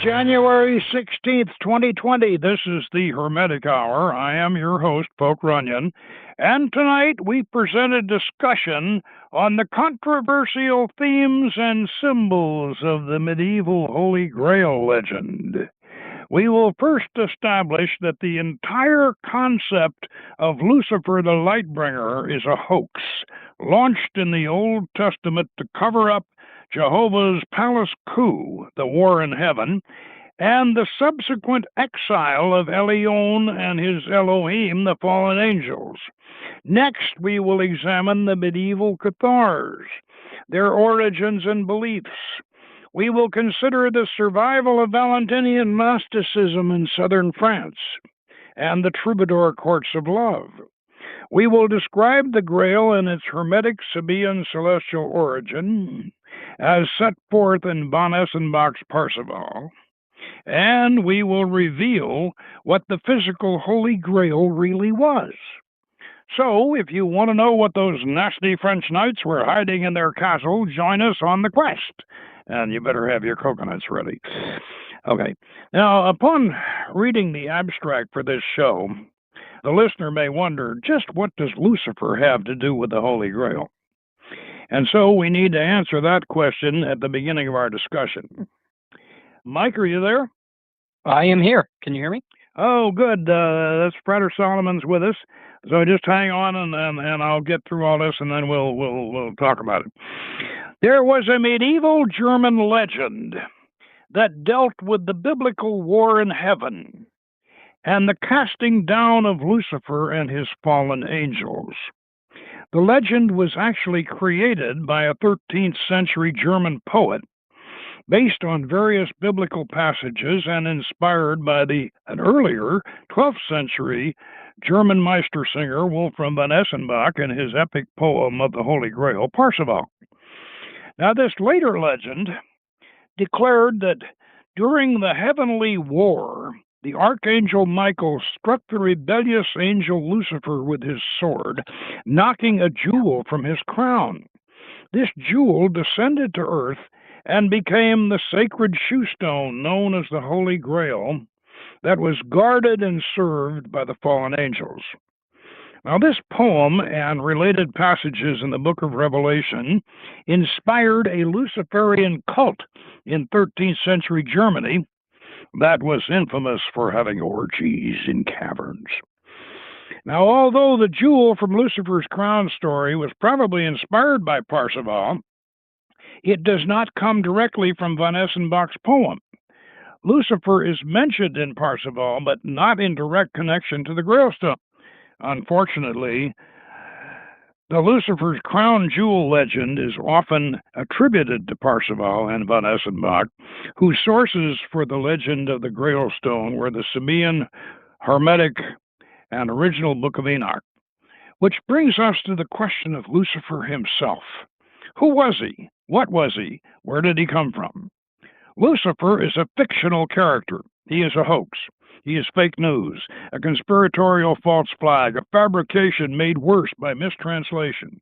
January 16th, 2020. This is the Hermetic Hour. I am your host, Poke Runyon, and tonight we present a discussion on the controversial themes and symbols of the Medieval Holy Grail legend. We will first establish that the entire concept of Lucifer the Lightbringer is a hoax, launched in the Old Testament to cover up Jehovah's palace coup, the war in heaven, and the subsequent exile of Elyon and his Elohim, the fallen angels. Next, we will examine the medieval Cathars, their origins and beliefs. We will consider the survival of Valentinian Gnosticism in southern France and the Troubadour Courts of Love. We will describe the Grail and its Hermetic-Sabian Celestial origin as set forth in von Eschenbach's Parzival, and we will reveal what the physical Holy Grail really was. So, if you want to know what those nasty French knights were hiding in their castle, join us on the quest. And you better have your coconuts ready. Okay. Now, upon reading the abstract for this show, the listener may wonder, just what does Lucifer have to do with the Holy Grail? And so we need to answer that question at the beginning of our discussion. Mike, are you there? I am here. Can you hear me? Oh, good. That's Frater Solomon's with us. So just hang on, and I'll get through all this, and then we'll talk about it. There was a medieval German legend that dealt with the biblical war in heaven and the casting down of Lucifer and his fallen angels. The legend was actually created by a 13th century German poet based on various biblical passages and inspired by an earlier 12th century German Meistersinger Wolfram von Eschenbach and his epic poem of the Holy Grail, Parzival. Now, this later legend declared that during the heavenly war, the archangel Michael struck the rebellious angel Lucifer with his sword, knocking a jewel from his crown. This jewel descended to earth and became the sacred shoestone known as the Holy Grail that was guarded and served by the fallen angels. Now, this poem and related passages in the book of Revelation inspired a Luciferian cult in 13th century Germany that was infamous for having orgies in caverns. Now, although the jewel from Lucifer's crown story was probably inspired by Parzival, it does not come directly from von Eschenbach's poem. Lucifer is mentioned in Parzival, but not in direct connection to the Grailstone. Unfortunately, the Lucifer's crown jewel legend is often attributed to Parzival and von Eschenbach, whose sources for the legend of the Grailstone were the Sabian, Hermetic, and original Book of Enoch. Which brings us to the question of Lucifer himself. Who was he? What was he? Where did he come from? Lucifer is a fictional character. He is a hoax. He is fake news, a conspiratorial false flag, a fabrication made worse by mistranslation.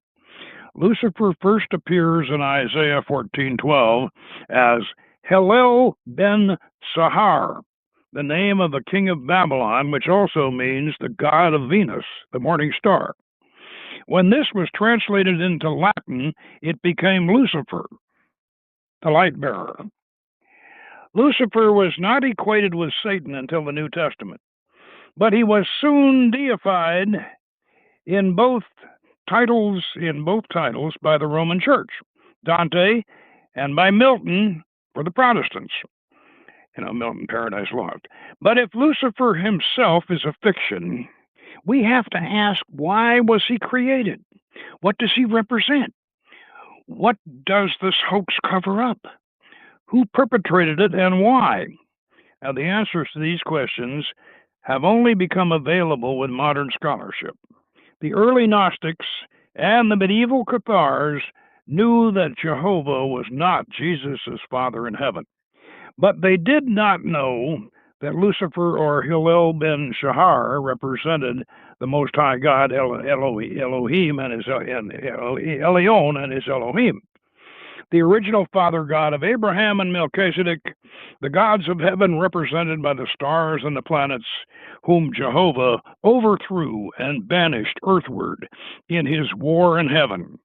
Lucifer first appears in Isaiah 14:12 as Hillel ben Sahar, the name of a king of Babylon, which also means the god of Venus, the morning star. When this was translated into Latin, it became Lucifer, the light bearer. Lucifer was not equated with Satan until the New Testament, but he was soon deified in both titles by the Roman Church, Dante, and by Milton for the Protestants. Milton, Paradise Lost. But if Lucifer himself is a fiction, we have to ask, why was he created? What does he represent? What does this hoax cover up? Who perpetrated it and why? Now, the answers to these questions have only become available with modern scholarship. The early Gnostics and the medieval Cathars knew that Jehovah was not Jesus' Father in heaven, but they did not know that Lucifer or Hillel ben Shahar represented the Most High God, Elohim, and Elyon and his Elohim. the original father god of Abraham and Melchizedek, the gods of heaven represented by the stars and the planets, whom Jehovah overthrew and banished earthward in his war in heaven,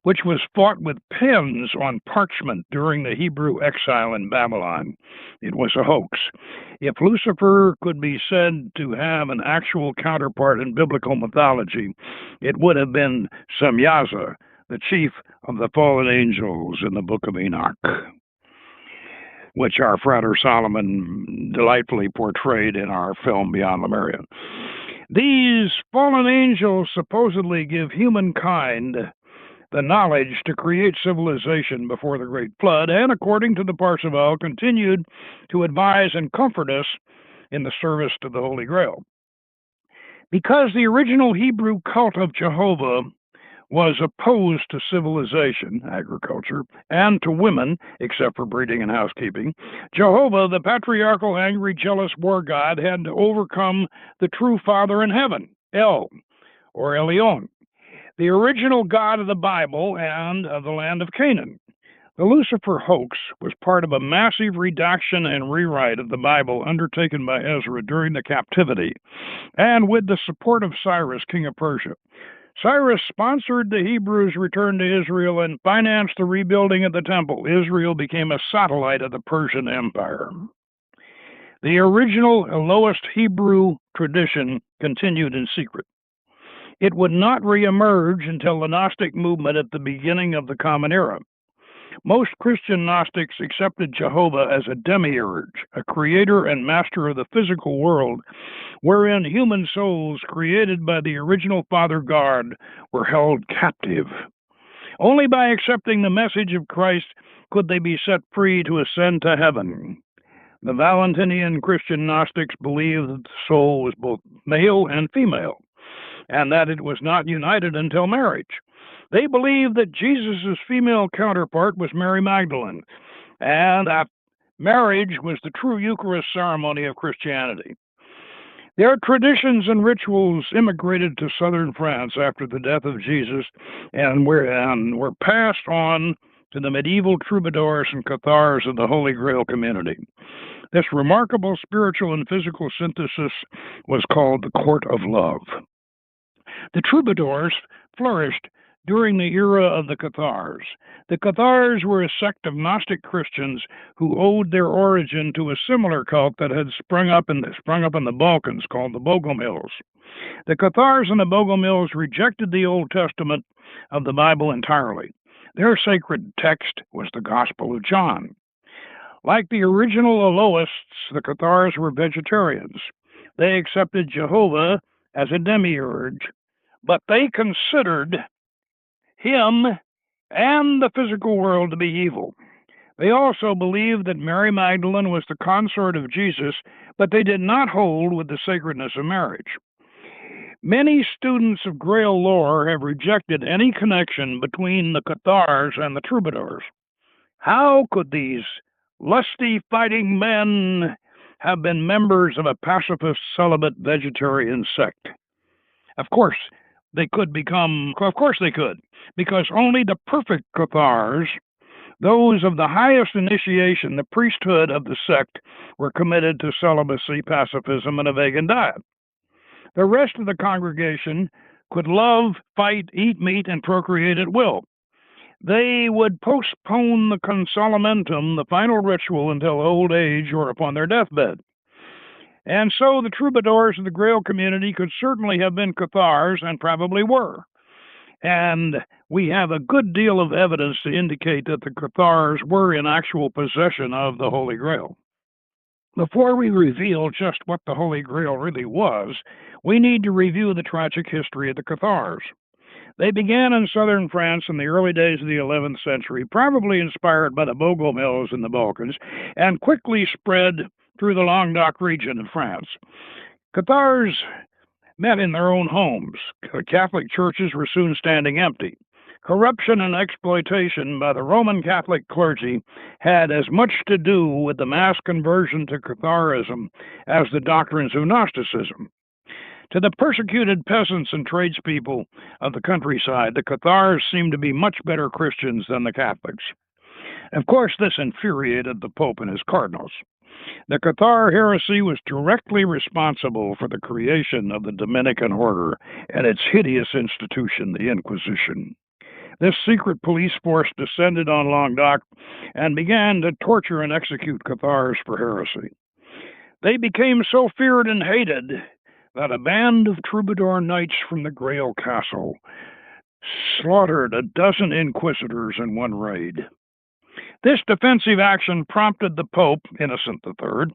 which was fought with pens on parchment during the Hebrew exile in Babylon. It was a hoax. If Lucifer could be said to have an actual counterpart in biblical mythology, it would have been Semyaza, the chief of the fallen angels in the book of Enoch, which our Frater Solomon delightfully portrayed in our film Beyond Lemuria. These fallen angels supposedly give humankind the knowledge to create civilization before the Great Flood, and according to the Parzival, continued to advise and comfort us in the service to the Holy Grail. Because the original Hebrew cult of Jehovah was opposed to civilization, agriculture, and to women, except for breeding and housekeeping, Jehovah, the patriarchal, angry, jealous war god, had to overcome the true Father in heaven, El, or Elyon, the original God of the Bible and of the land of Canaan. The Lucifer hoax was part of a massive redaction and rewrite of the Bible undertaken by Ezra during the captivity, and with the support of Cyrus, king of Persia. Cyrus sponsored the Hebrews' return to Israel and financed the rebuilding of the temple. Israel became a satellite of the Persian Empire. The original Elohist Hebrew tradition continued in secret. It would not reemerge until the Gnostic movement at the beginning of the Common Era. Most Christian Gnostics accepted Jehovah as a demiurge, a creator and master of the physical world, wherein human souls created by the original Father God were held captive. Only by accepting the message of Christ could they be set free to ascend to heaven. The Valentinian Christian Gnostics believed that the soul was both male and female, and that it was not united until marriage. They believed that Jesus' female counterpart was Mary Magdalene, and that marriage was the true Eucharist ceremony of Christianity. Their traditions and rituals immigrated to southern France after the death of Jesus and were passed on to the medieval troubadours and Cathars of the Holy Grail community. This remarkable spiritual and physical synthesis was called the Court of Love. The troubadours flourished during the era of the Cathars. The Cathars were a sect of Gnostic Christians who owed their origin to a similar cult that had sprung up in the Balkans called the Bogomils. The Cathars and the Bogomils rejected the Old Testament of the Bible entirely. Their sacred text was the Gospel of John. Like the original Elohists, the Cathars were vegetarians. They accepted Jehovah as a demiurge, but they considered him and the physical world to be evil. They also believed that Mary Magdalene was the consort of Jesus, but they did not hold with the sacredness of marriage. Many students of Grail lore have rejected any connection between the Cathars and the troubadours. How could these lusty fighting men have been members of a pacifist, celibate, vegetarian sect? Of course they could, because only the perfect Cathars, those of the highest initiation, the priesthood of the sect, were committed to celibacy, pacifism, and a vegan diet. The rest of the congregation could love, fight, eat meat, and procreate at will. They would postpone the consolamentum, the final ritual, until old age or upon their deathbed. And so the troubadours of the Grail community could certainly have been Cathars, and probably were. And we have a good deal of evidence to indicate that the Cathars were in actual possession of the Holy Grail. Before we reveal just what the Holy Grail really was, we need to review the tragic history of the Cathars. They began in southern France in the early days of the 11th century, probably inspired by the Bogomils in the Balkans, and quickly spread through the Languedoc region of France. Cathars met in their own homes. Catholic churches were soon standing empty. Corruption and exploitation by the Roman Catholic clergy had as much to do with the mass conversion to Catharism as the doctrines of Gnosticism. To the persecuted peasants and tradespeople of the countryside, the Cathars seemed to be much better Christians than the Catholics. Of course, this infuriated the Pope and his cardinals. The Cathar heresy was directly responsible for the creation of the Dominican order and its hideous institution, the Inquisition. This secret police force descended on Languedoc and began to torture and execute Cathars for heresy. They became so feared and hated that a band of troubadour knights from the Grail Castle slaughtered a dozen inquisitors in one raid. This defensive action prompted the Pope, Innocent III,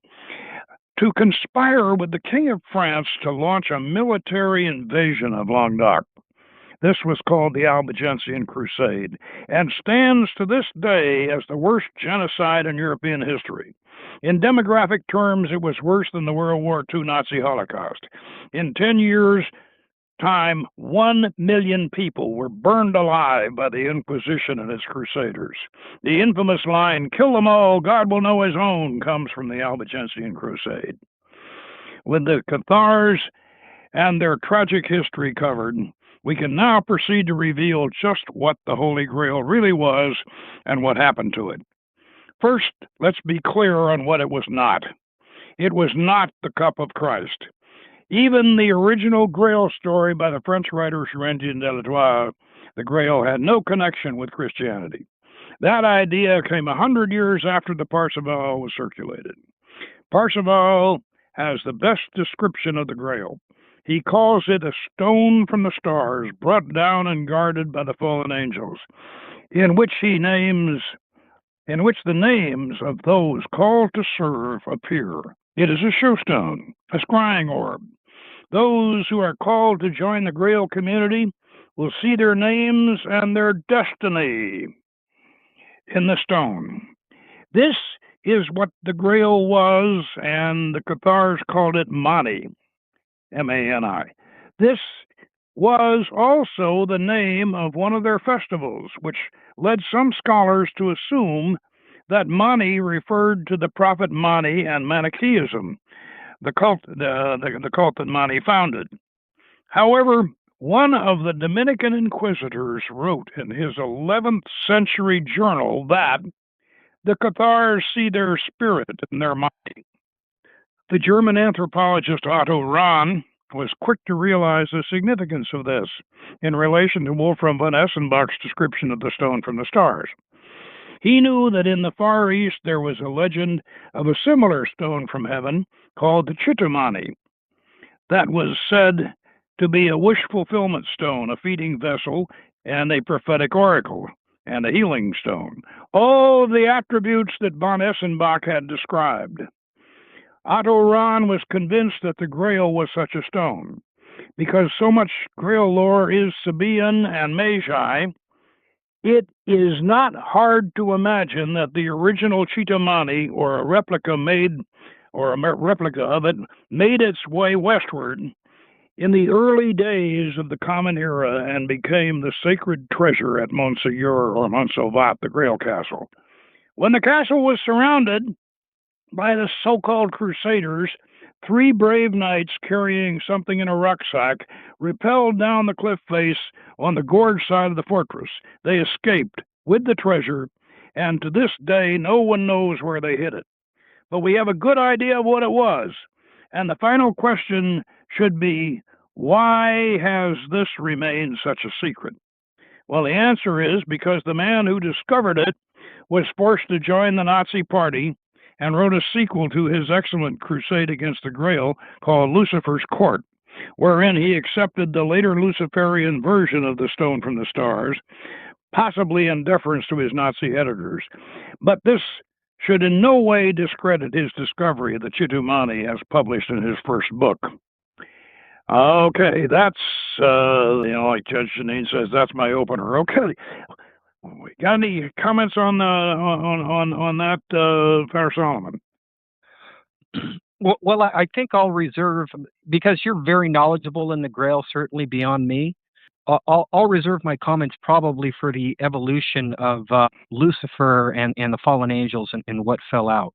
to conspire with the King of France to launch a military invasion of Languedoc. This was called the Albigensian Crusade, and stands to this day as the worst genocide in European history. In demographic terms, it was worse than the World War II Nazi Holocaust. In 10 years' time, 1 million people were burned alive by the Inquisition and its crusaders. The infamous line, "Kill them all, God will know his own," comes from the Albigensian Crusade. With the Cathars and their tragic history covered, we can now proceed to reveal just what the Holy Grail really was and what happened to it. First, let's be clear on what it was not. It was not the cup of Christ. Even the original Grail story by the French writer Chrétien de l'Étoile, the Grail had no connection with Christianity. That idea came 100 years after the Parzival was circulated. Parzival has the best description of the Grail. He calls it a stone from the stars, brought down and guarded by the fallen angels, in which the names of those called to serve appear. It is a showstone, a scrying orb. Those who are called to join the Grail community will see their names and their destiny in the stone. This is what the Grail was, and the Cathars called it Mani, M-A-N-I. This was also the name of one of their festivals, which led some scholars to assume that Mani referred to the prophet Mani and Manichaeism, the cult that Mani founded. However, one of the Dominican inquisitors wrote in his 11th century journal that the Cathars see their spirit in their Mani. The German anthropologist Otto Rahn was quick to realize the significance of this in relation to Wolfram von Eschenbach's description of the stone from the stars. He knew that in the Far East there was a legend of a similar stone from heaven called the Chitumani that was said to be a wish fulfillment stone, a feeding vessel, and a prophetic oracle, and a healing stone. All of the attributes that von Eschenbach had described. Otto Rahn was convinced that the Grail was such a stone. Because so much Grail lore is Sabaean and Magi, it is not hard to imagine that the original Chitumani, or a replica of it, made its way westward in the early days of the Common Era and became the sacred treasure at Montségur or Montsalvat, the Grail Castle. When the castle was surrounded by the so-called Crusaders, 3 brave knights carrying something in a rucksack rappelled down the cliff face on the gorge side of the fortress. They escaped with the treasure, and to this day no one knows where they hid it. But we have a good idea of what it was, and the final question should be, why has this remained such a secret? Well, the answer is because the man who discovered it was forced to join the Nazi Party and wrote a sequel to his excellent crusade against the Grail called Lucifer's Court, wherein he accepted the later Luciferian version of the stone from the stars, possibly in deference to his Nazi editors. But this should in no way discredit his discovery of the Chitumani as published in his first book. Okay, that's, like Judge Janine says, that's my opener. Okay. We got any comments on that, Father Solomon? Well, I think I'll reserve, because you're very knowledgeable in the Grail, certainly beyond me. I'll reserve my comments probably for the evolution of Lucifer and the fallen angels and what fell out,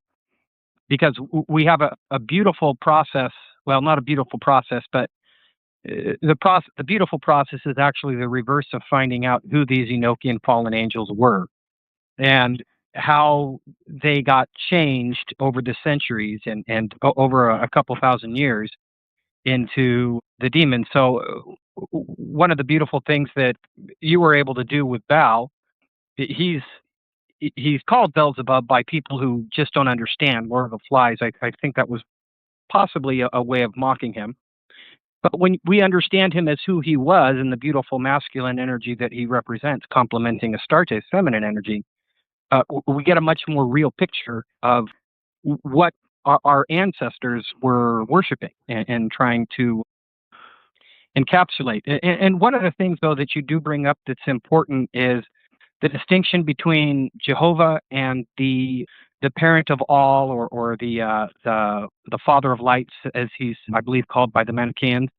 because we have a beautiful process. Well, not a beautiful process, but the beautiful process is actually the reverse of finding out who these Enochian fallen angels were and how they got changed over the centuries and over a couple thousand years into the demons. So one of the beautiful things that you were able to do with Baal, he's called Beelzebub by people who just don't understand Lord of the Flies. I think that was possibly a way of mocking him. But when we understand him as who he was and the beautiful masculine energy that he represents, complementing Astarte's feminine energy, we get a much more real picture of what our ancestors were worshiping and trying to encapsulate. And one of the things, though, that you do bring up that's important is the distinction between Jehovah and the parent of all, or the father of lights, as he's, I believe, called by the Manichaeans,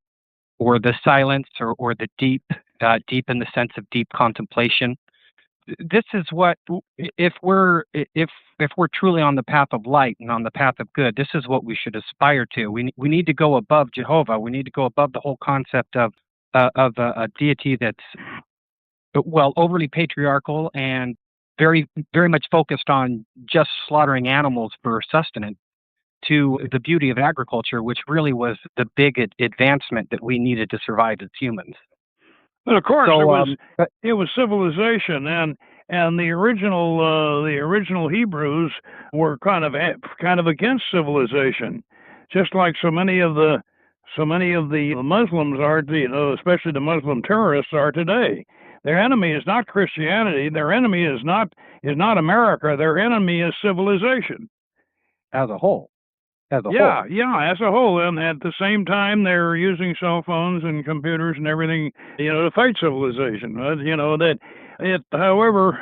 or the silence, or the deep, deep in the sense of deep contemplation. This is what, if we're truly on the path of light and on the path of good, this is what we should aspire to. We need to go above Jehovah. We need to go above the whole concept of a deity that's, well, overly patriarchal and very, very much focused on just slaughtering animals for sustenance, to the beauty of agriculture, which really was the big advancement that we needed to survive as humans. But of course, it was civilization, and the original Hebrews were kind of against civilization, just like so many of the Muslims are, especially the Muslim terrorists are today. Their enemy is not Christianity. Their enemy is not America. Their enemy is civilization as a whole. As a whole. And at the same time, they're using cell phones and computers and everything, to fight civilization. However,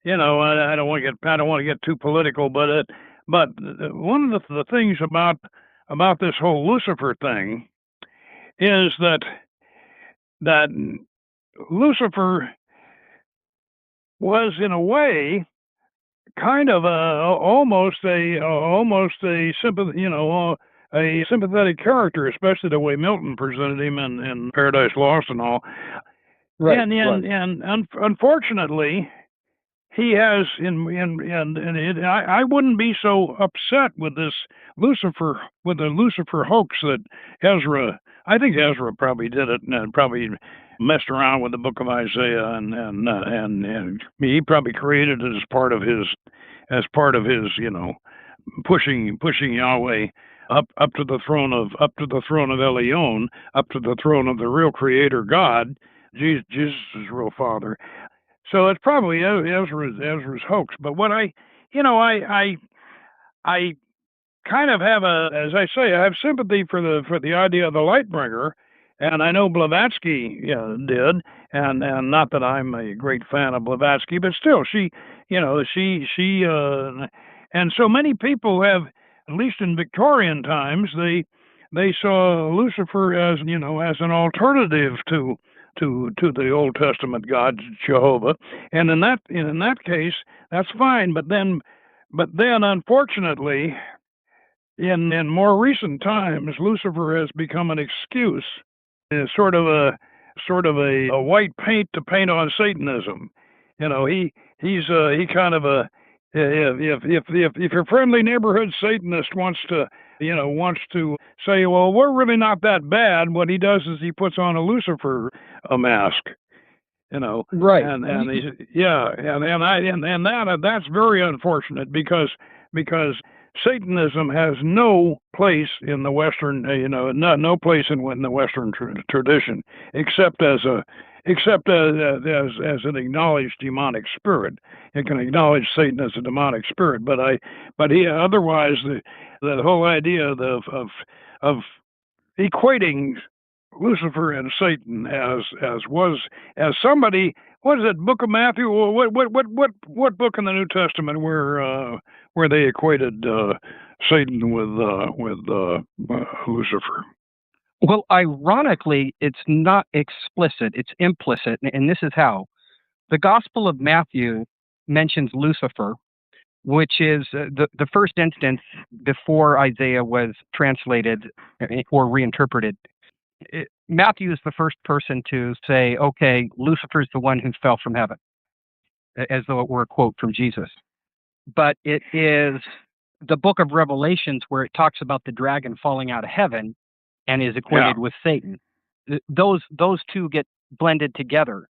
I don't want to get too political, but one of the things about this whole Lucifer thing is that Lucifer was, in a way, kind of almost a sympathetic character, especially the way Milton presented him in Paradise Lost and all. Right. And unfortunately, he has I wouldn't be so upset with this Lucifer, with the Lucifer hoax that Ezra. I think Ezra probably did it and probably messed around with the Book of Isaiah, and he probably created it as part of his pushing Yahweh up to the throne of Elyon, up to the throne of the real Creator God, Jesus' real Father. So it's probably Ezra's hoax. But what I kind of have as I say, I have sympathy for the idea of the light bringer, and I know Blavatsky did, and not that I'm a great fan of Blavatsky, but still, she and so many people have, at least in Victorian times, they saw Lucifer as an alternative to the Old Testament God Jehovah, and in that case, that's fine. But then, unfortunately, in more recent times, Lucifer has become an excuse, sort of a white paint to paint on Satanism. He's kind of a, if your friendly neighborhood Satanist wants to say, well, we're really not that bad, what he does is he puts on a Lucifer mask. Right. And that's very unfortunate because Satanism has no place in the Western, no place in the Western tradition, except as an acknowledged demonic spirit. It can acknowledge Satan as a demonic spirit, but otherwise the whole idea of equating Lucifer and Satan as somebody. What is it? Book of Matthew? What book in the New Testament where they equated Satan with Lucifer? Well, ironically, it's not explicit; it's implicit, and this is how. The Gospel of Matthew mentions Lucifer, which is the first instance before Isaiah was translated or reinterpreted. Matthew is the first person to say, okay, Lucifer's the one who fell from heaven, as though it were a quote from Jesus. But it is the book of Revelations where it talks about the dragon falling out of heaven and is equated with Satan. Those two get blended together.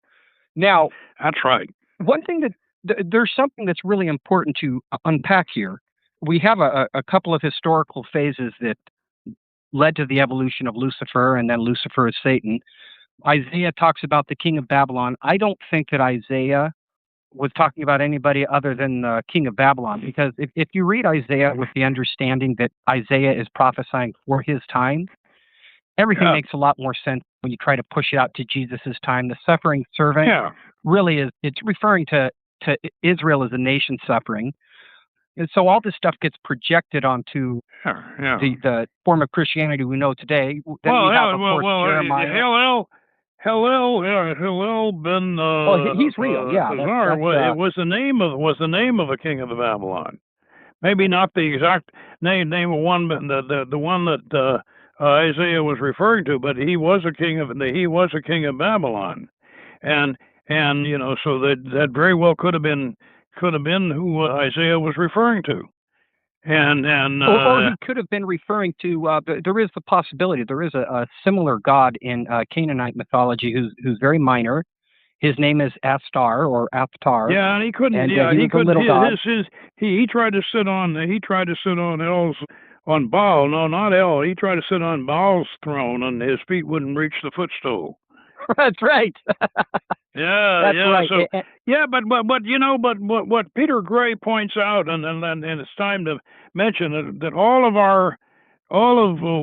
Now, that's right. One thing there's something that's really important to unpack here. We have a couple of historical phases that led to the evolution of Lucifer, and then Lucifer is Satan. Isaiah talks about the king of Babylon. I don't think that Isaiah was talking about anybody other than the king of Babylon, because if you read Isaiah with the understanding that Isaiah is prophesying for his time, everything makes a lot more sense when you try to push it out to Jesus' time. The suffering servant really is, it's referring to Israel as a nation suffering. And so all this stuff gets projected onto the form of Christianity we know today. Then we have, of course, Jeremiah. Hillel ben. He's real. It was the name of a king of the Babylon. Maybe not the exact name of one, but the one that Isaiah was referring to. But he was a king of Babylon, and so that very well could have been who Isaiah was referring to. Or he could have been referring to. There is the possibility. There is a similar god in Canaanite mythology who's very minor. His name is Astar or Aptar. Yeah, and he couldn't. And, he couldn't. Little god. He tried to sit on. He tried to sit on Baal. No, not El. He tried to sit on Baal's throne, and his feet wouldn't reach the footstool. That's right. That's right. So, but what Peter Gray points out, and it's time to mention that all of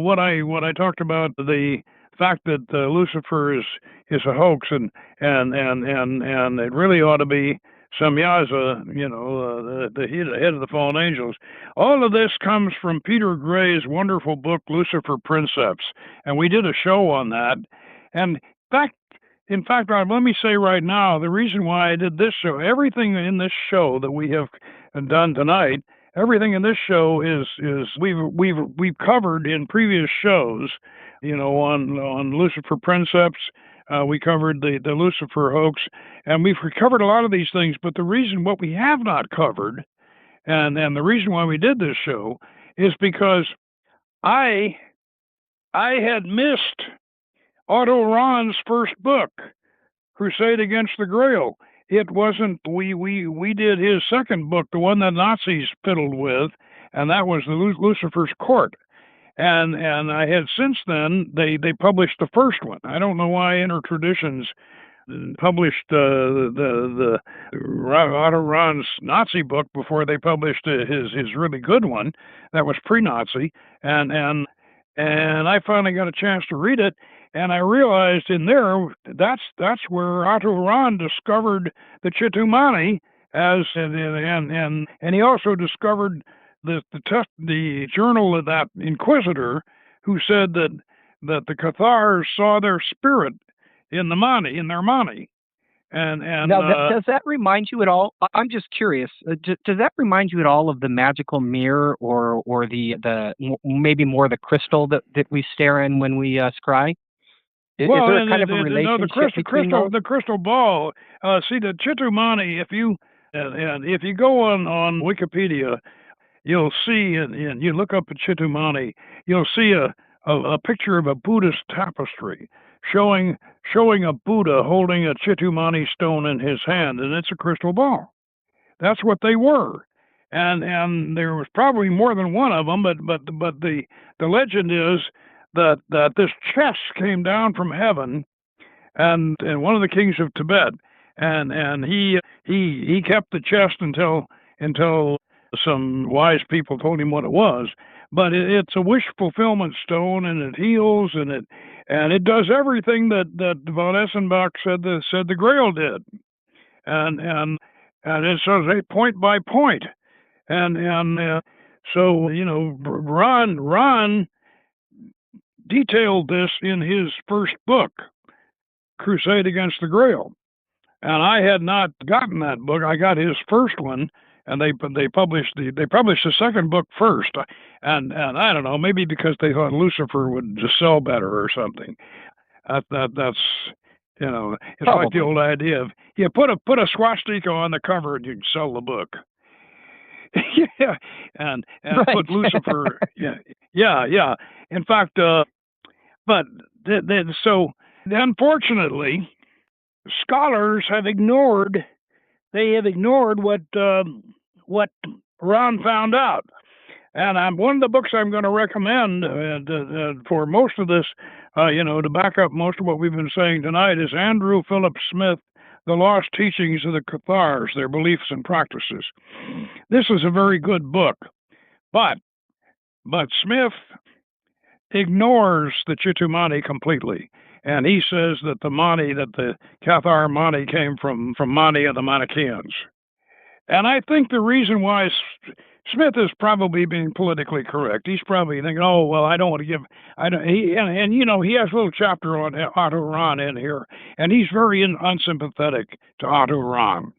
what I talked about, the fact that Lucifer is a hoax, and it really ought to be Samyaza, the head of the fallen angels. All of this comes from Peter Gray's wonderful book Lucifer Princeps, and we did a show on that. And in fact, Rob, let me say right now, the reason why I did this show, everything in this show that we have done tonight, everything in this show is we've covered in previous shows, on Lucifer Princeps. We covered the Lucifer hoax, and we've covered a lot of these things. But the reason what we have not covered, and the reason why we did this show, is because I had missed Otto Rahn's first book, Crusade Against the Grail. It wasn't, we did his second book, the one that Nazis fiddled with, and that was the Lucifer's Court. And I had since then, they published the first one. I don't know why Intertraditions published the Otto Rahn's Nazi book before they published his really good one that was pre-Nazi. And I finally got a chance to read it. And I realized in there that's where Otto Rahn discovered the Chitumani and he also discovered the journal of that inquisitor who said that the Cathars saw their spirit in their Mani. And now, does that remind you at all? I'm just curious. Does that remind you at all of the magical mirror, or the maybe more the crystal that we stare in when we scry? Is there a kind of a relationship the crystal ball. See, the Chitumani. If you go on Wikipedia, you'll see, and you look up at Chitumani, you'll see a picture of a Buddhist tapestry showing a Buddha holding a Chitumani stone in his hand, and it's a crystal ball. That's what they were, and there was probably more than one of them, but the legend is that this chest came down from heaven, and one of the kings of Tibet, and he kept the chest until some wise people told him what it was. But it's a wish fulfillment stone, and it heals, and it does everything that von Eschenbach said the Grail did, and it says point by point, and so Rahn detailed this in his first book, Crusade Against the Grail, and I had not gotten that book. I got his first one, and they published the second book first, and I don't know, maybe because they thought Lucifer would just sell better or something. That's it's Probably. like the old idea of put a swastika on the cover and you can sell the book. Yeah, and Right. put Lucifer. Yeah. In fact, but so unfortunately, scholars have ignored. They have ignored what Ron found out. And one of the books I'm going to recommend for most of this, to back up most of what we've been saying tonight, is Andrew Philip Smith, The Lost Teachings of the Cathars, Their Beliefs and Practices. This is a very good book, but Smith ignores the Chitumani completely. And he says that the Cathar Mani came from Mani of the Manichaeans. And I think the reason why Smith is probably being politically correct. He's probably thinking, oh, well, I don't want to give, I don't, he has a little chapter on Otto Rahn in here, and he's very unsympathetic to Otto Rahn.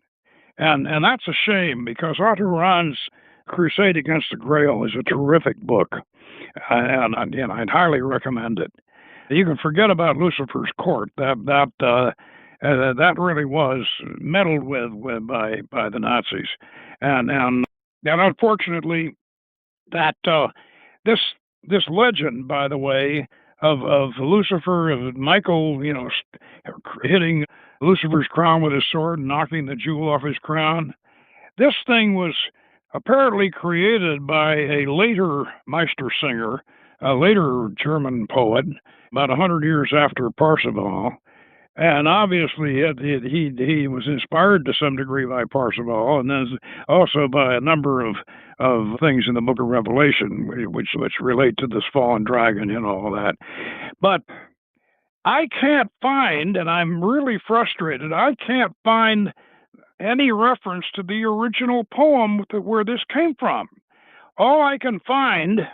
And that's a shame, because Otto Rahn's Crusade Against the Grail is a terrific book, and I'd highly recommend it. You can forget about Lucifer's Court. That really was meddled with by the Nazis, and unfortunately, that this legend, by the way, of Lucifer, of Michael, hitting Lucifer's crown with his sword and knocking the jewel off his crown, this thing was apparently created by a later Meistersinger, a later German poet, about 100 years after Parzival. And obviously, he was inspired to some degree by Parzival, and then also by a number of things in the Book of Revelation, which relate to this fallen dragon and all that. But I can't find, and I'm really frustrated, I can't find any reference to the original poem where this came from. All I can find,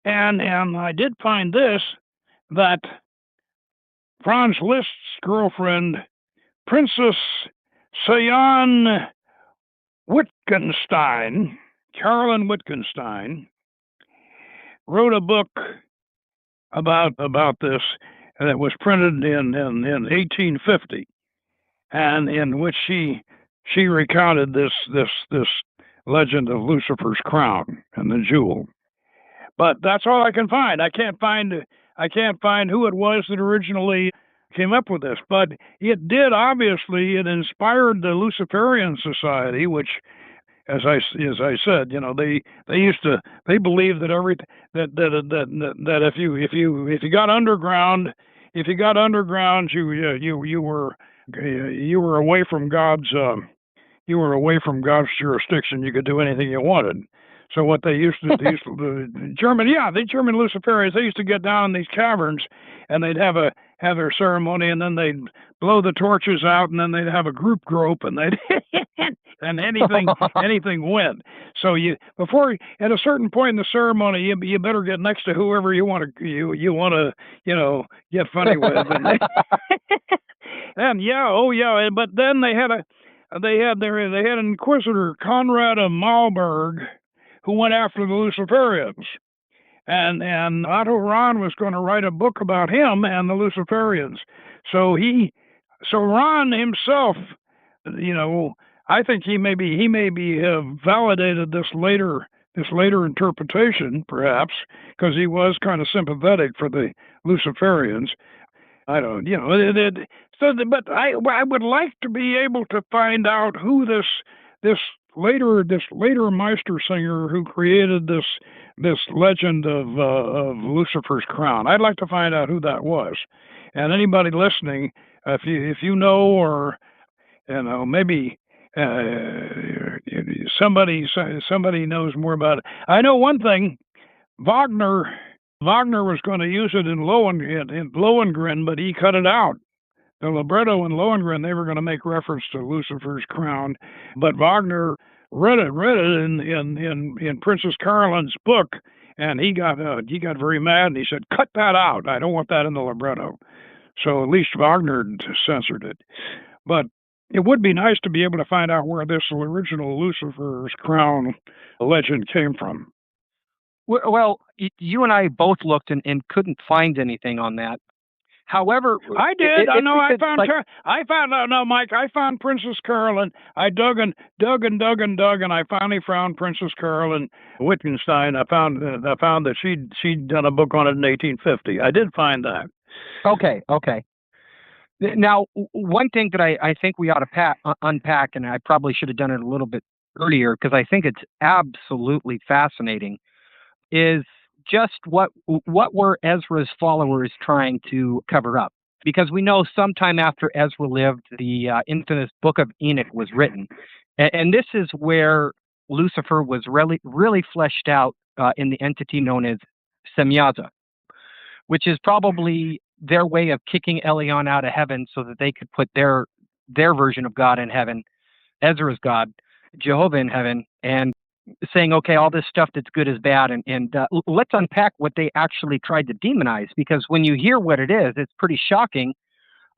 and I did find this, that Franz Liszt's girlfriend, Princess Sayan Wittgenstein, Carolyn Wittgenstein, wrote a book about this that was printed in 1850, and in which she recounted this legend of Lucifer's crown and the jewel. But that's all I can find. I can't find who it was that originally came up with this. But it did, obviously, it inspired the Luciferian Society, which, as I said, they believed that that if you got underground, you were away from God's jurisdiction. You could do anything you wanted. So what they used to do, the German Luciferians, they used to get down in these caverns, and they'd have their ceremony, and then they'd blow the torches out, and then they'd have a group grope, and they'd and anything went. So at a certain point in the ceremony, you better get next to whoever you want to get funny with, and but then they had an inquisitor, Conrad of Malberg, who went after the Luciferians. And Otto Rahn was going to write a book about him and the Luciferians. So Rahn himself, I think he maybe have validated this later interpretation, perhaps, because he was kind of sympathetic for the Luciferians. I don't, but I would like to be able to find out who this later Meistersinger who created this legend of Lucifer's crown. I'd like to find out who that was. And anybody listening, if you know, or maybe somebody knows more about it. I know one thing. Wagner was going to use it in Lohengrin, but he cut it out. The libretto in Lohengrin, they were going to make reference to Lucifer's crown, but Wagner read it in Princess Caroline's book, and he got very mad, and he said, "Cut that out! I don't want that in the libretto." So at least Wagner censored it. But It would be nice to be able to find out where this original Lucifer's crown legend came from. Well, you and I both looked and couldn't find anything on that. However, I did. Mike. I found Princess Carolyn. I dug and I finally found Princess Carolyn Wittgenstein. I found that she'd done a book on it in 1850. I did find that. Okay. Now, one thing that I think we ought to unpack, and I probably should have done it a little bit earlier because I think it's absolutely fascinating, is just what were Ezra's followers trying to cover up? Because we know sometime after Ezra lived, the infamous Book of Enoch was written, and this is where Lucifer was really fleshed out in the entity known as Semyaza, which is probably their way of kicking Elyon out of heaven so that they could put their version of God in heaven, Ezra's God, Jehovah in heaven, and saying, okay, all this stuff that's good is bad, and let's unpack what they actually tried to demonize, because when you hear what it is, it's pretty shocking,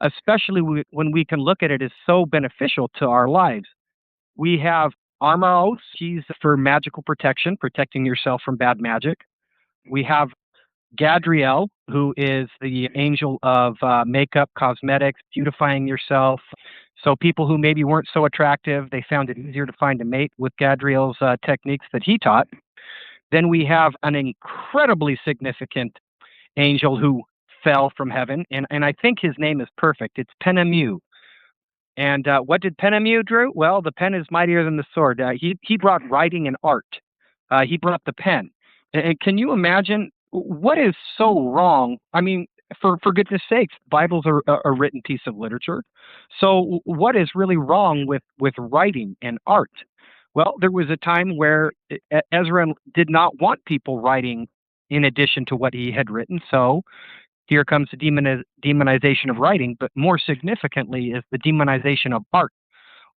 especially when we can look at it as so beneficial to our lives. We have Armaos, she's for magical protection, protecting yourself from bad magic. We have Gadriel, who is the angel of makeup, cosmetics, beautifying yourself. So people who maybe weren't so attractive, they found it easier to find a mate with Gadriel's techniques that he taught. Then we have an incredibly significant angel who fell from heaven, and I think his name is perfect. It's Penemu. And what did Penemu do? Well, the pen is mightier than the sword. He brought writing and art. He brought the pen. And can you imagine what is so wrong? I mean, for goodness sakes, Bibles are a written piece of literature. So what is really wrong with writing and art? Well, there was a time where Ezra did not want people writing in addition to what he had written. So here comes the demonization of writing, but more significantly is the demonization of art.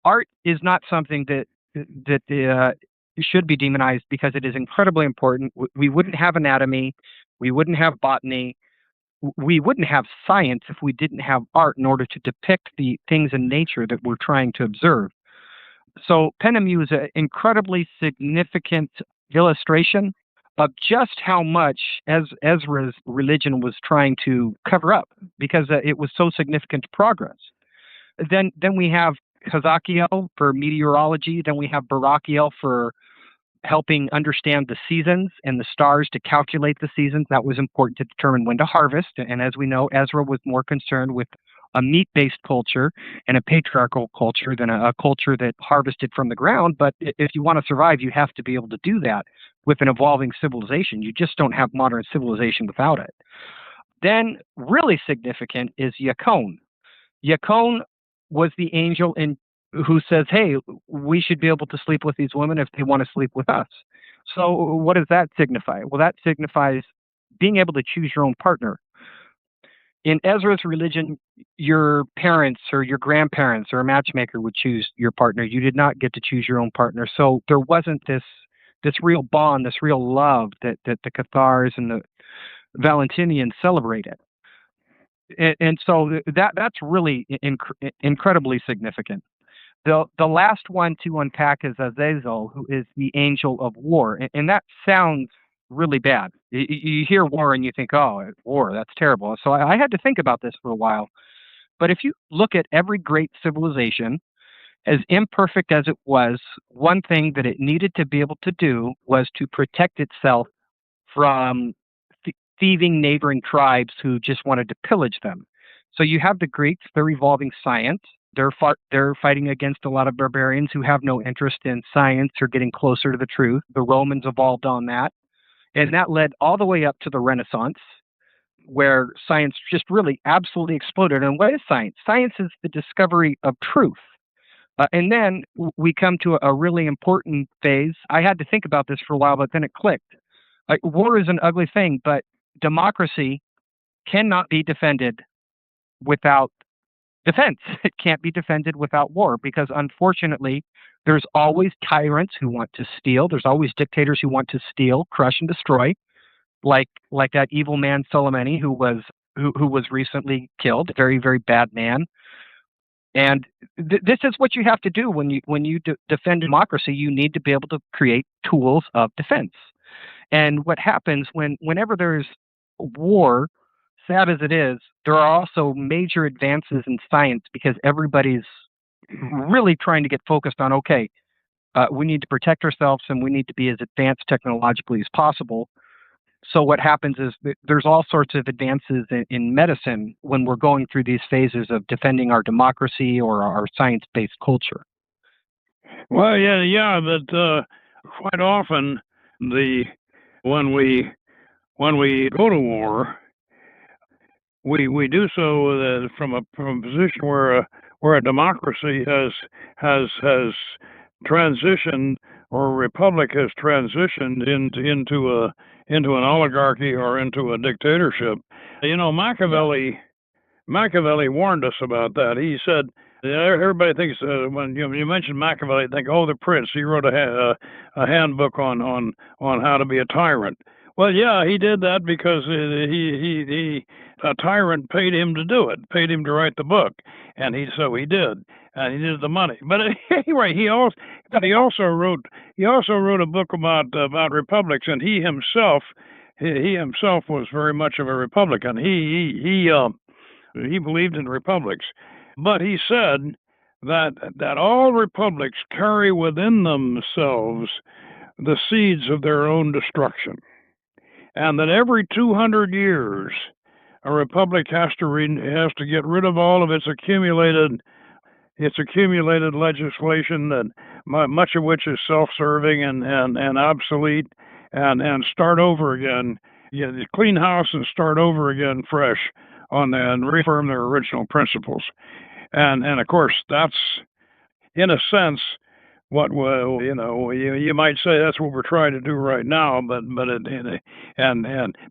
Art is not something that should be demonized because it is incredibly important. We wouldn't have anatomy, we wouldn't have botany, we wouldn't have science if we didn't have art in order to depict the things in nature that we're trying to observe. So Penemu is an incredibly significant illustration of just how much Ezra's religion was trying to cover up because it was so significant to progress. Then we have Hazakiel for meteorology. Then we have Barakiel for helping understand the seasons and the stars to calculate the seasons. That was important to determine when to harvest. And as we know, Ezra was more concerned with a meat-based culture and a patriarchal culture than a culture that harvested from the ground. But if you want to survive, you have to be able to do that with an evolving civilization. You just don't have modern civilization without it. Then, really significant is Yakon. Yakon was the angel who says, hey, we should be able to sleep with these women if they want to sleep with us. So what does that signify? Well, that signifies being able to choose your own partner. In Ezra's religion, your parents or your grandparents or a matchmaker would choose your partner. You did not get to choose your own partner. So there wasn't this real bond, this real love that the Cathars and the Valentinians celebrated. And so that's really incredibly significant. The last one to unpack is Azazel, who is the angel of war. And that sounds really bad. You hear war and you think, oh, war, that's terrible. So I had to think about this for a while. But if you look at every great civilization, as imperfect as it was, one thing that it needed to be able to do was to protect itself from thieving neighboring tribes who just wanted to pillage them. So you have the Greeks, they're evolving science. They're fighting against a lot of barbarians who have no interest in science or getting closer to the truth. The Romans evolved on that. And that led all the way up to the Renaissance, where science just really absolutely exploded. And what is science? Science is the discovery of truth. And then we come to a really important phase. I had to think about this for a while, but then it clicked. War is an ugly thing, but democracy cannot be defended without defense. It can't be defended without war because, unfortunately, there's always tyrants who want to steal. There's always dictators who want to steal, crush, and destroy, like that evil man Soleimani, who was recently killed. Very, very bad man. And this is what you have to do when you defend democracy. You need to be able to create tools of defense. And what happens whenever there's war, sad as it is, there are also major advances in science because everybody's really trying to get focused on, okay, we need to protect ourselves and we need to be as advanced technologically as possible. So what happens is there's all sorts of advances in medicine when we're going through these phases of defending our democracy or our science-based culture. Well, yeah, but quite often when we go to war, we do so from a position where a democracy has transitioned, or a republic has transitioned into an oligarchy or into a dictatorship. You know, Machiavelli warned us about that. He said, everybody thinks when you mention Machiavelli, they think, oh, the prince. He wrote a handbook on how to be a tyrant. Well, yeah, he did that because a tyrant paid him to do it, paid him to write the book, and so he did, and he needed the money. But anyway, he also wrote a book about republics, and he himself was very much of a Republican. He believed in republics, but he said that all republics carry within themselves the seeds of their own destruction, and that every 200 years a republic has to get rid of all of its accumulated legislation, that much of which is self-serving and obsolete, and start over again, clean house and start over again fresh and reaffirm their original principles. And of course, that's, in a sense, what you might say that's what we're trying to do right now, but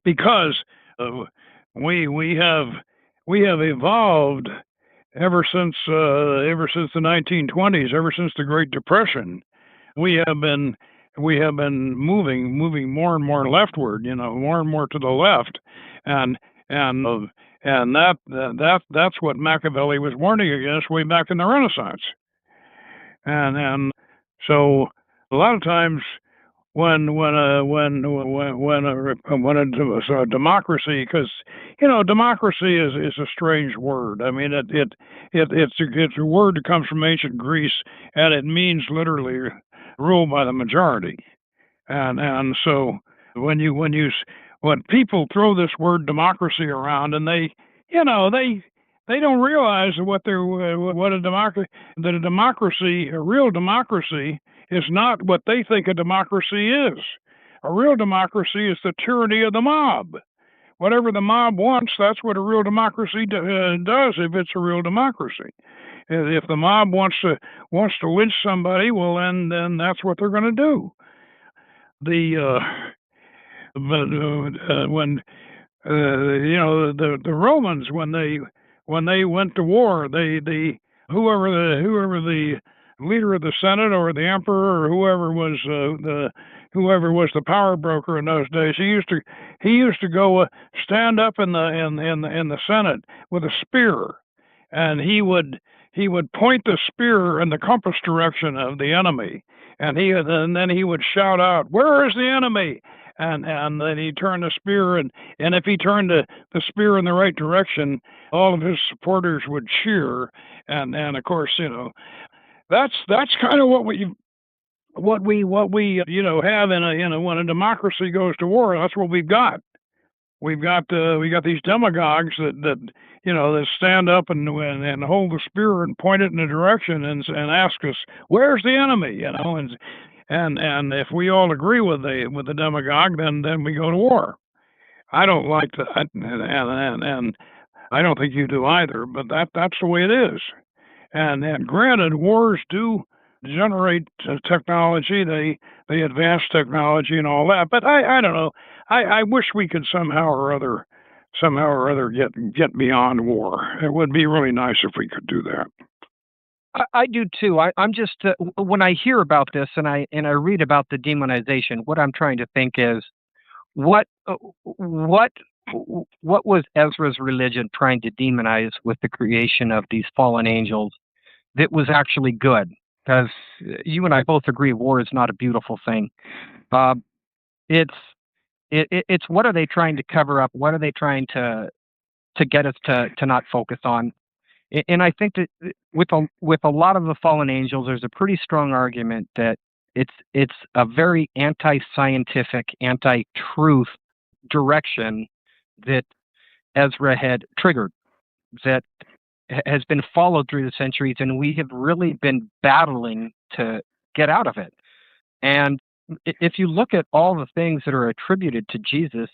because we have evolved ever since the 1920s, ever since the Great Depression, we have been moving more and more leftward, more and more to the left, and that's what Machiavelli was warning against way back in the Renaissance. And so a lot of times when a democracy, because democracy is a strange word. I mean, it's a word that comes from ancient Greece, and it means literally ruled by the majority. And so when people throw this word democracy around, and they don't realize a real democracy is not what they think a democracy is. A real democracy is the tyranny of the mob. Whatever the mob wants, that's what a real democracy does, if it's a real democracy. If the mob wants to lynch somebody, well, then that's what they're going to do. When the Romans, when they went to war, whoever the leader of the Senate or the emperor or whoever was the power broker in those days, he used to go stand up in the Senate with a spear, and he would point the spear in the compass direction of the enemy, and then he would shout out, "Where is the enemy?" And then he turned the spear, and if he turned the spear in the right direction, all of his supporters would cheer, and of course, that's kind of what we have when a democracy goes to war. That's what we've got. We got these demagogues that stand up and hold the spear and point it in a direction and ask us, "Where's the enemy?" And if we all agree with the demagogue, then we go to war. I don't like that, and I don't think you do either. But that's the way it is. And granted, wars do generate technology. They advance technology and all that. But I don't know. I wish we could somehow or other get beyond war. It would be really nice if we could do that. I do too. I'm just when I hear about this and I read about the demonization, what I'm trying to think is what was Ezra's religion trying to demonize with the creation of these fallen angels that was actually good. Because you and I both agree war is not a beautiful thing. It's what are they trying to cover up? What are they trying to get us to not focus on? And I think that with a lot of the fallen angels, there's a pretty strong argument that it's a very anti-scientific, anti-truth direction that Ezra had triggered, that has been followed through the centuries, and we have really been battling to get out of it. And if you look at all the things that are attributed to Jesus,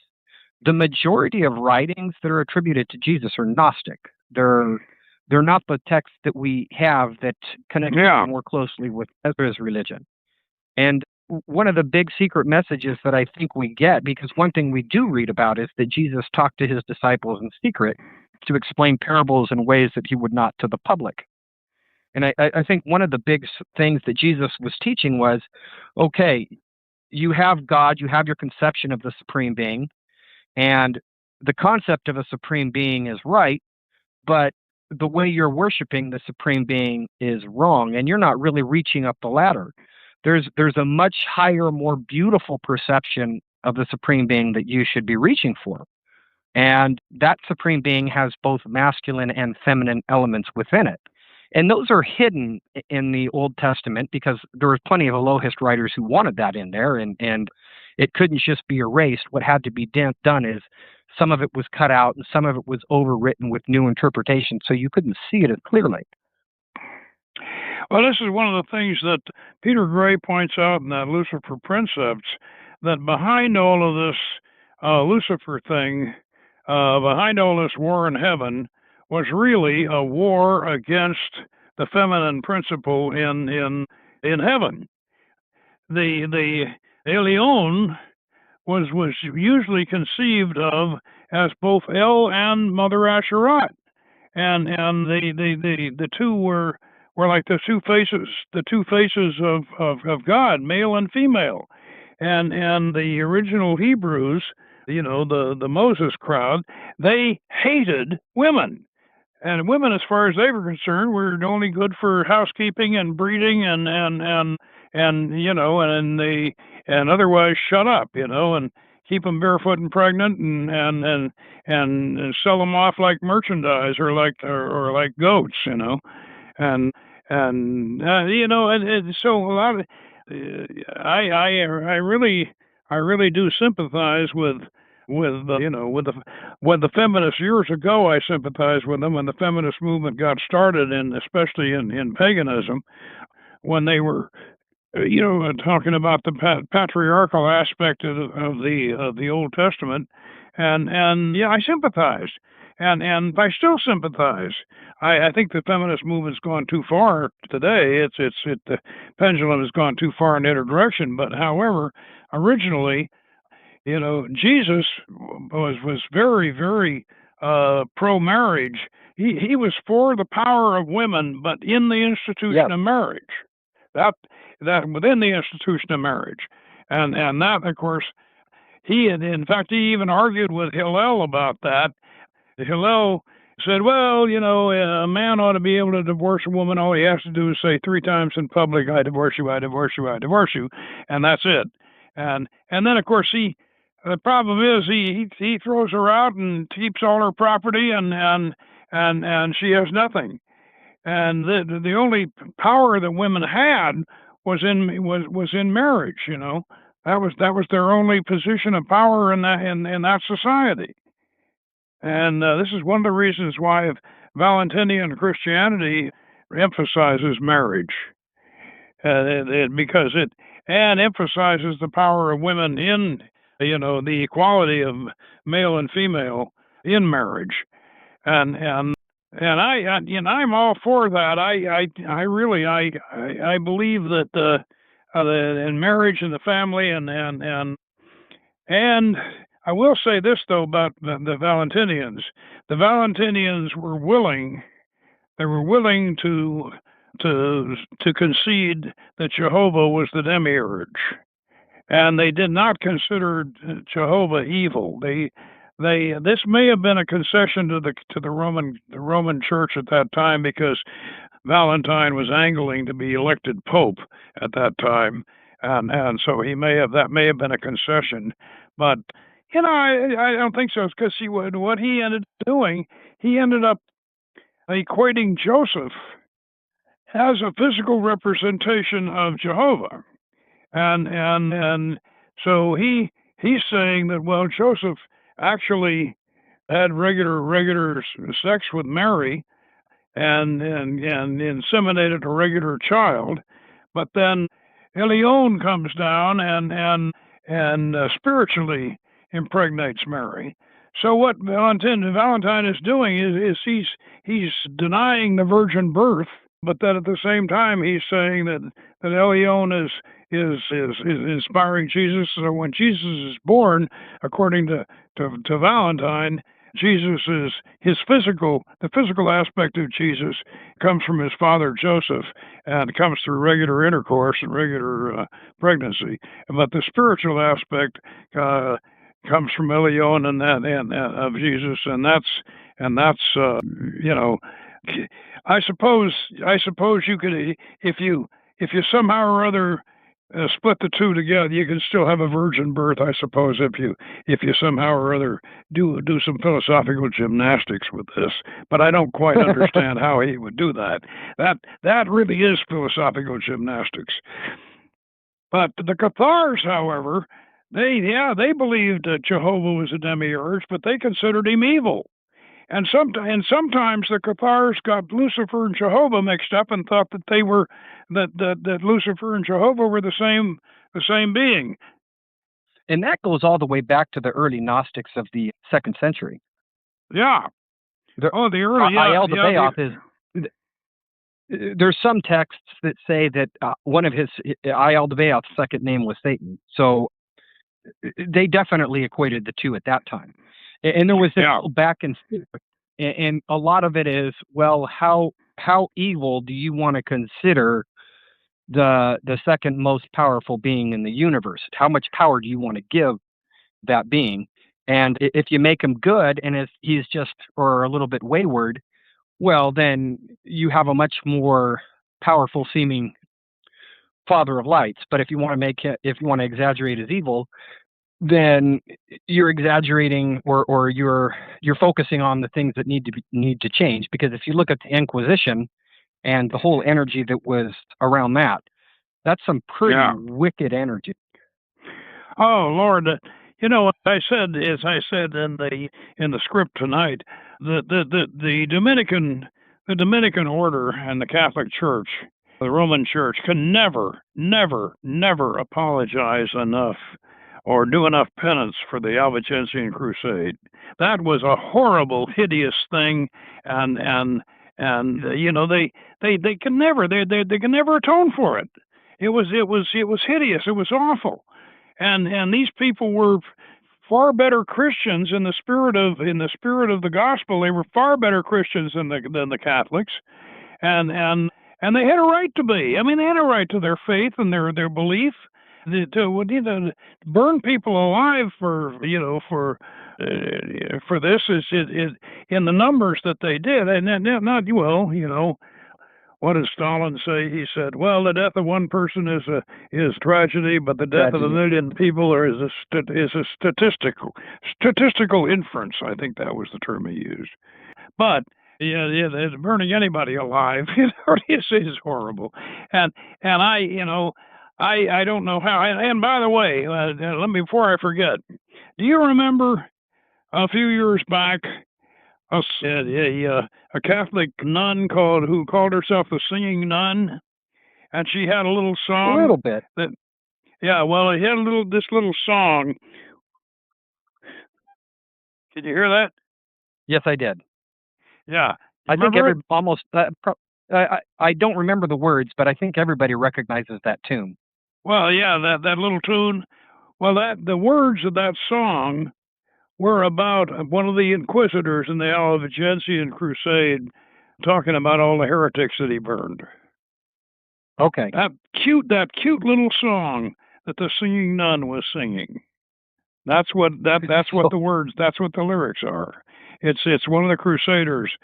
the majority of writings that are attributed to Jesus are Gnostic. They're not the texts that we have that connect more closely with Ezra's religion. And one of the big secret messages that I think we get, because one thing we do read about is that Jesus talked to his disciples in secret to explain parables in ways that he would not to the public. And I think one of the big things that Jesus was teaching was, okay, you have God, you have your conception of the Supreme Being, and the concept of a Supreme Being is right, but the way you're worshiping the Supreme Being is wrong, and you're not really reaching up the ladder. There's a much higher, more beautiful perception of the Supreme Being that you should be reaching for. And that Supreme Being has both masculine and feminine elements within it. And those are hidden in the Old Testament because there was plenty of Elohist writers who wanted that in there, and it couldn't just be erased. What had to be done is some of it was cut out and some of it was overwritten with new interpretations, so you couldn't see it as clearly. Well, this is one of the things that Peter Gray points out in that Lucifer Princeps, that behind all of this Lucifer thing, behind all this war in heaven, was really a war against the feminine principle in heaven. The Elyon was usually conceived of as both El and Mother Asherat, and the two were like the two faces of God, male and female, and the original Hebrews, the Moses crowd, they hated women. And women, as far as they were concerned, were only good for housekeeping and breeding and otherwise shut up, and keep them barefoot and pregnant and sell them off like merchandise or like goats, and so a lot of I really do sympathize with the feminists years ago. I sympathized with them when the feminist movement got started, and especially in paganism, when they were talking about the patriarchal aspect of the Old Testament, and I sympathized, and I still sympathize. I think the feminist movement's gone too far today. The pendulum has gone too far in either direction. But however, originally, Jesus was very, very pro-marriage. He was for the power of women, but in the institution of marriage. That within the institution of marriage, and that, of course, he even argued with Hillel about that. Hillel said, well, a man ought to be able to divorce a woman. All he has to do is say 3 times in public, I divorce you, I divorce you, I divorce you, and that's it. And then, of course, the problem is he throws her out and keeps all her property, and she has nothing. And the only power that women had was in marriage. That was their only position of power in that society. And this is one of the reasons why Valentinian Christianity emphasizes marriage, because it emphasizes the power of women in the equality of male and female in marriage, and I'm all for that. I really believe that in marriage and the family and I will say this though about the Valentinians. The Valentinians were willing. They were willing to concede that Jehovah was the demiurge, and they did not consider Jehovah evil. This may have been a concession to the Roman Church at that time, because Valentine was angling to be elected pope at that time, and so that may have been a concession, but I don't think so, because what he ended up doing, he ended up equating Joseph as a physical representation of Jehovah, and so he's saying that, well, Joseph actually had regular sex with Mary and inseminated a regular child, but then Elyon comes down and spiritually impregnates Mary. So what Valentine is doing is he's denying the virgin birth, but then at the same time he's saying that Elyon is inspiring Jesus. So when Jesus is born, according to Valentine, Jesus is the physical aspect of Jesus comes from his father Joseph and comes through regular intercourse and regular pregnancy, but the spiritual aspect comes from Elyon and of Jesus, and that's I suppose you could, if you somehow or other split the two together, you can still have a virgin birth, I suppose, if you somehow or other do some philosophical gymnastics with this. But I don't quite understand how he would do that. That really is philosophical gymnastics. But the Cathars, however, they believed that Jehovah was a demiurge, but they considered him evil. And sometimes the Cathars got Lucifer and Jehovah mixed up and thought that they were that Lucifer and Jehovah were the same being. And that goes all the way back to the early Gnostics of the 2nd century. Yeah. The early there's some texts that say that one of his Ayal de Beoth's second name was Satan. So they definitely equated the two at that time. And there was this back and forth, and a lot of it is, well, how evil do you want to consider the second most powerful being in the universe? How much power do you want to give that being? And if you make him good, and if he's just or a little bit wayward, well, then you have a much more powerful seeming father of lights. But if you want to exaggerate his evil, then you're exaggerating or you're focusing on the things that need to change. Because if you look at the Inquisition and the whole energy that was around that's some pretty wicked energy. Oh Lord, what I said is in the script tonight, the Dominican order and the Catholic Church, the Roman Church, can never apologize enough or do enough penance for the Albigensian Crusade. That was a horrible, hideous thing, and they can never atone for it. It was hideous. It was awful, and these people were far better Christians in the spirit of the gospel. They were far better Christians than the Catholics, and they had a right to be. I mean, they had a right to their faith and their belief. To burn people alive for this is in the numbers that they did, and not what does Stalin say? He said, "Well, the death of one person is tragedy, but the death of a million people is a statistical inference." I think that was the term he used. But burning anybody alive, is horrible, and I don't know how. And by the way, let me, before I forget, do you remember a few years back a Catholic nun who called herself the Singing Nun, and she had a little song. A little bit. Well, it had this little song. Did you hear that? Yes, I did. Yeah, I think I don't remember the words, but I think everybody recognizes that tune. Well, yeah, that little tune. Well, the words of that song were about one of the inquisitors in the Albigensian Crusade, talking about all the heretics that he burned. Okay. That cute little song that the Singing Nun was singing. That's what the words. That's what the lyrics are. It's one of the Crusaders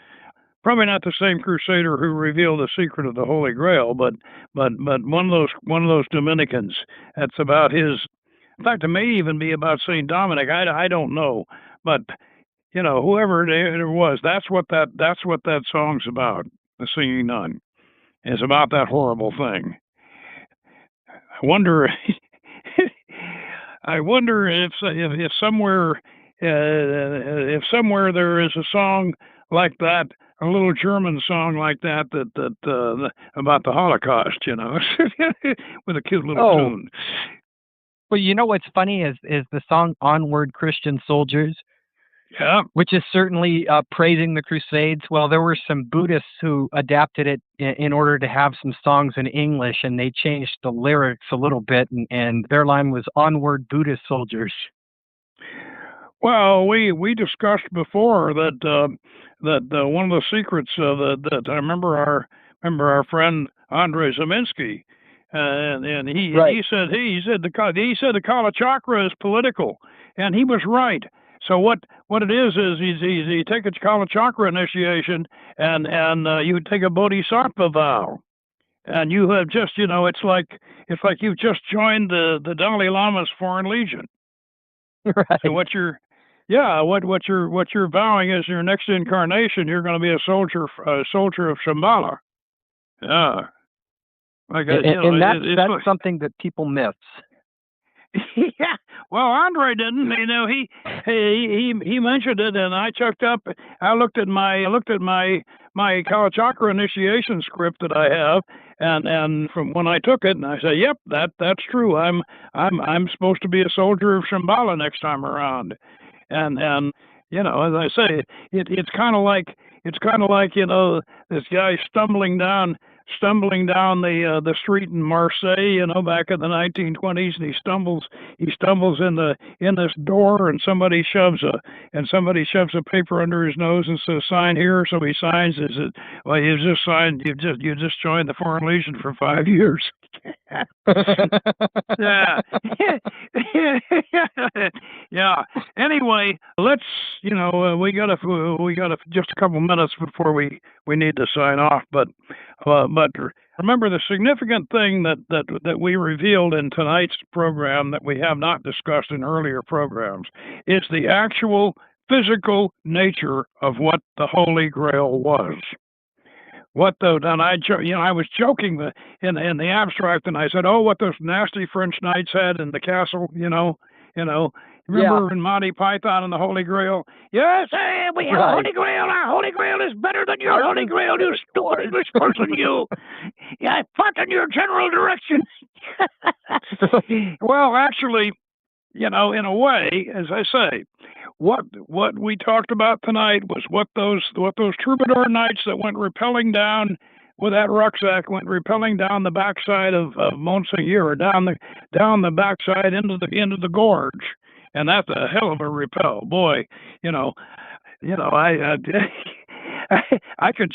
Probably not the same crusader who revealed the secret of the Holy Grail, but one of those Dominicans. That's about his. In fact, it may even be about Saint Dominic. I don't know, but whoever it was, that's what that song's about. The Singing Nun. It's about that horrible thing. I wonder. I wonder if somewhere there is a song like that, a little German song like that about the Holocaust, with a cute little tune. Well, what's funny is the song "Onward, Christian Soldiers." Yeah. Which is certainly praising the Crusades. Well, there were some Buddhists who adapted it in order to have some songs in English, and they changed the lyrics a little bit, and their line was "Onward, Buddhist soldiers." Well, we discussed before that one of the secrets that I remember our friend Andrei Zaminsky, and he said the Kala Chakra is political, and he was right. So what it is you take a Kala Chakra initiation and you take a Bodhisattva vow, and you have just it's like you've just joined the Dalai Lama's Foreign Legion. Right. So what you're vowing is your next incarnation you're going to be a soldier of Shambhala. Yeah. That's something that people miss. Yeah, well, Andre didn't. He mentioned it, and I checked up. I looked at my Kala Chakra initiation script that I have, and from when I took it, and I said, "Yep, that's true. I'm supposed to be a soldier of Shambhala next time around." And as I say, it's kind of like this guy stumbling down the street in Marseille, back in the 1920s, and he stumbles in this door, and somebody shoves a paper under his nose and says, "Sign here." So he signs. Well, you just joined the Foreign Legion for 5 years. Yeah. Yeah. Anyway, let's we got just a couple minutes before we need to sign off, but remember, the significant thing that we revealed in tonight's program that we have not discussed in earlier programs is the actual physical nature of what the Holy Grail was. And I was joking in the abstract, and I said, "Oh, what those nasty French knights had in the castle, Remember in Monty Python and the Holy Grail? Yes, we have a Holy Grail. Our Holy Grail is better than your Holy Grail, you stupid English person, you. Yeah, I fought in your general direction." Well, actually, in a way, as I say, what we talked about tonight was what those troubadour knights that went rappelling down with that rucksack went rappelling down the backside of Monseigneur, down the backside into the gorge. And that's a hell of a rappel, boy. I can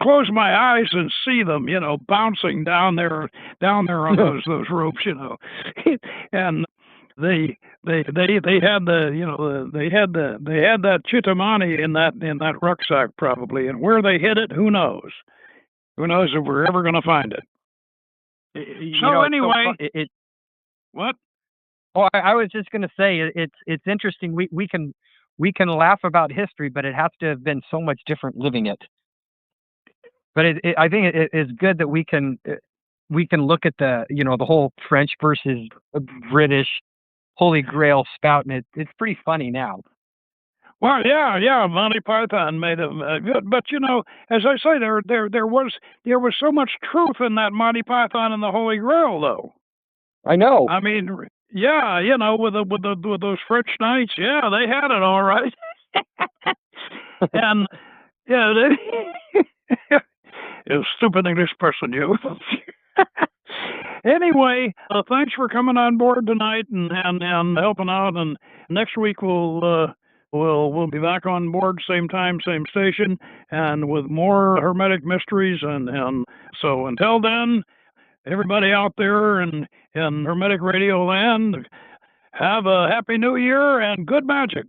close my eyes and see them, bouncing down there on those ropes, and they had that Chitamani in that rucksack probably, and where they hid it, who knows? Who knows if we're ever going to find it? What? Oh, I was just going to say it's interesting. We can laugh about history, but it has to have been so much different living it. But I think it is good that we can look at the whole French versus British Holy Grail spout, and it's pretty funny now. Well, yeah, Monty Python made it good, but as I say, there was so much truth in that Monty Python and the Holy Grail, though. I know. I mean, yeah, with those French knights, yeah, they had it all right. And yeah, you stupid English person, you. Anyway, thanks for coming on board tonight and helping out. And next week we'll be back on board, same time, same station, and with more Hermetic mysteries. And so until then, everybody out there in Hermetic Radio land, have a happy New Year and good magic.